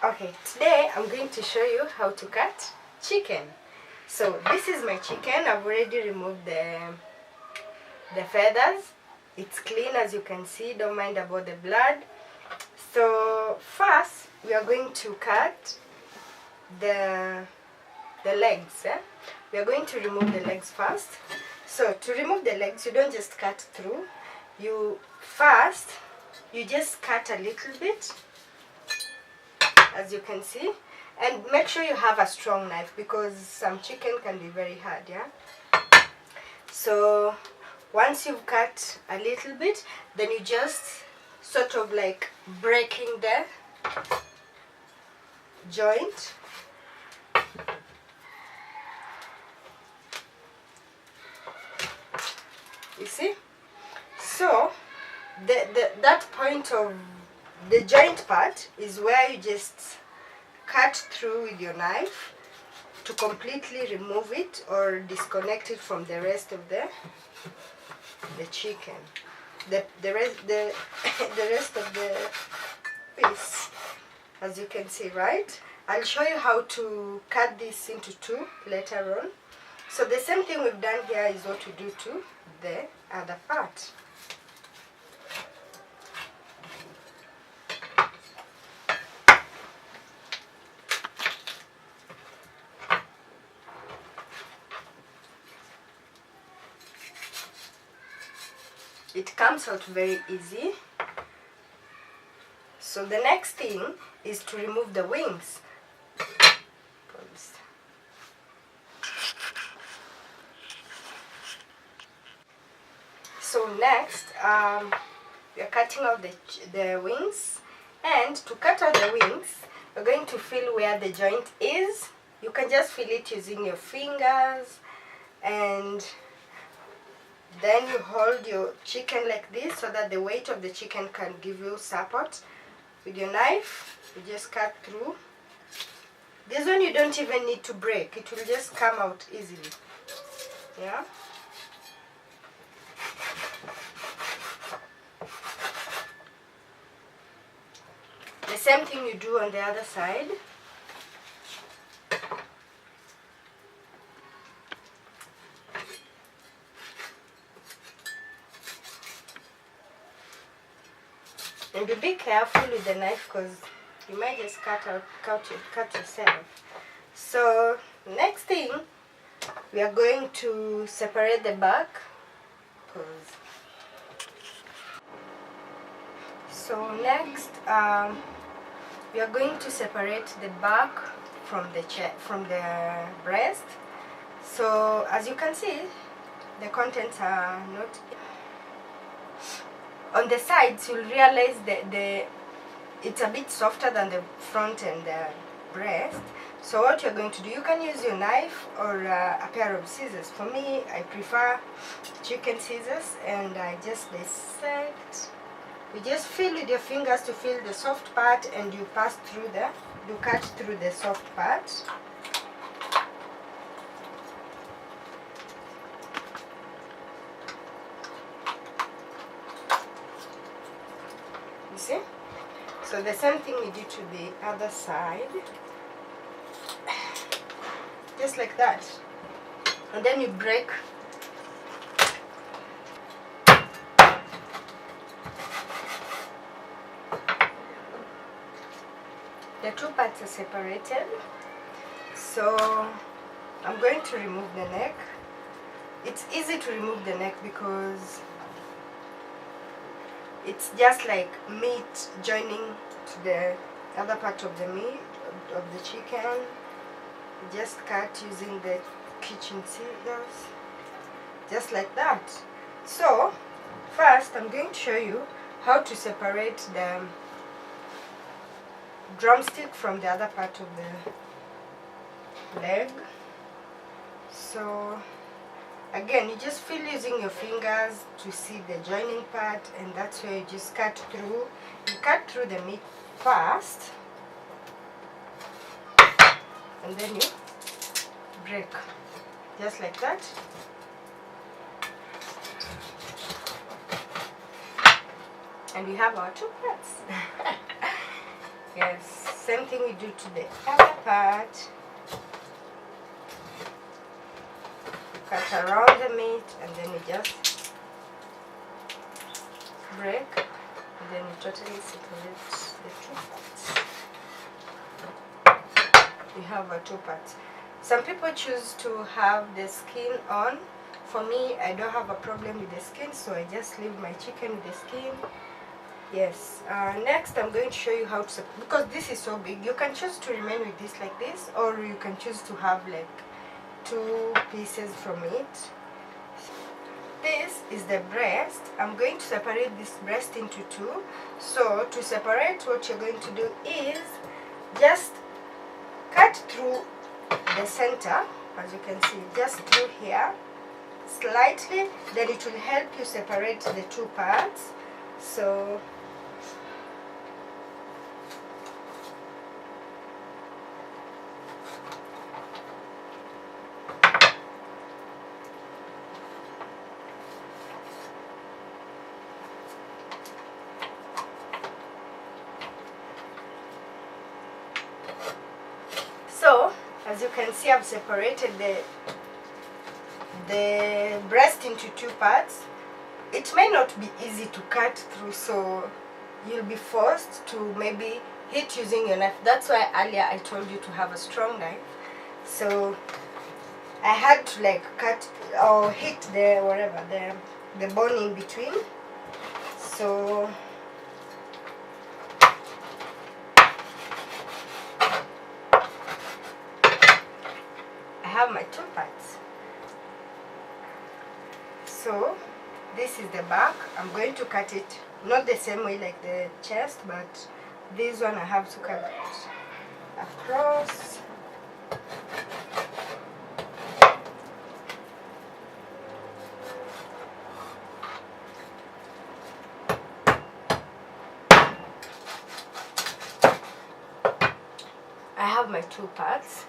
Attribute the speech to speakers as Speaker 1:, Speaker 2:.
Speaker 1: Okay, today I'm going to show you how to cut chicken. So this is my chicken. I've already removed the feathers. It's clean, as you can see. Don't mind about the blood. So first we are going to cut the legs. We are going to remove the legs first. So to remove the legs, you don't just cut through. You just cut a little bit, as you can see, and make sure you have a strong knife because some chicken can be very hard. So once you've cut a little bit, then you just sort of like breaking the joint. You see? So that point of the joint part is where you just cut through with your knife to completely remove it or disconnect it from the rest of the chicken. The rest of the piece, as you can see, right? I'll show you how to cut this into two later on. So the same thing we've done here is what we do to the other part. It comes out very easy. So the next thing is to remove the wings. So next, we are cutting out the wings, and to cut out the wings, we're going to feel where the joint is. You can just feel it using your fingers, and then you hold your chicken like this so that the weight of the chicken can give you support. With your knife, you just cut through. This one you don't even need to break, it will just come out easily. Yeah. The same thing you do on the other side. And be careful with the knife because you might just cut yourself. So next thing, we are going to separate the back. So next, we are going to separate the back from the breast. So as you can see, the contents are not on the sides. You'll realize that it's a bit softer than the front and the breast. So what you're going to do, you can use your knife or a pair of scissors. For me, I prefer chicken scissors, and I just dissect. You just feel with your fingers to feel the soft part, and you cut through the soft part. You see? So the same thing we do to the other side. Just like that. And then you break. The two parts are separated. So I'm going to remove the neck. It's easy to remove the neck because it's just like meat joining to the other part of the meat of the chicken. Just cut using the kitchen scissors, just like that. So first I'm going to show you how to separate the drumstick from the other part of the leg. So again, you just feel using your fingers to see the joining part, and that's where you just cut through. You cut through the meat first, and then you break, just like that. And we have our two parts. Yes, same thing we do to the other part. Cut around the meat and then we just break, and then we totally separate the two parts. We have a two parts. Some people choose to have the skin on. For me, I don't have a problem with the skin, so I just leave my chicken with the skin. Yes. Next, I'm going to show you how to separate, because this is so big. You can choose to remain with this like this, or you can choose to have like two pieces from it. This is the breast. I'm going to separate this breast into two. So to separate, what you're going to do is just cut through the center, as you can see, just through here slightly, then it will help you separate the two parts. So as you can see, I've separated the breast into two parts. It may not be easy to cut through, so you'll be forced to maybe hit using your knife. That's why earlier I told you to have a strong knife. So I had to like cut or hit the whatever the bone in between. So I have my two parts. So this is the back. I'm going to cut it not the same way like the chest, but this one I have to cut it across. I have my two parts.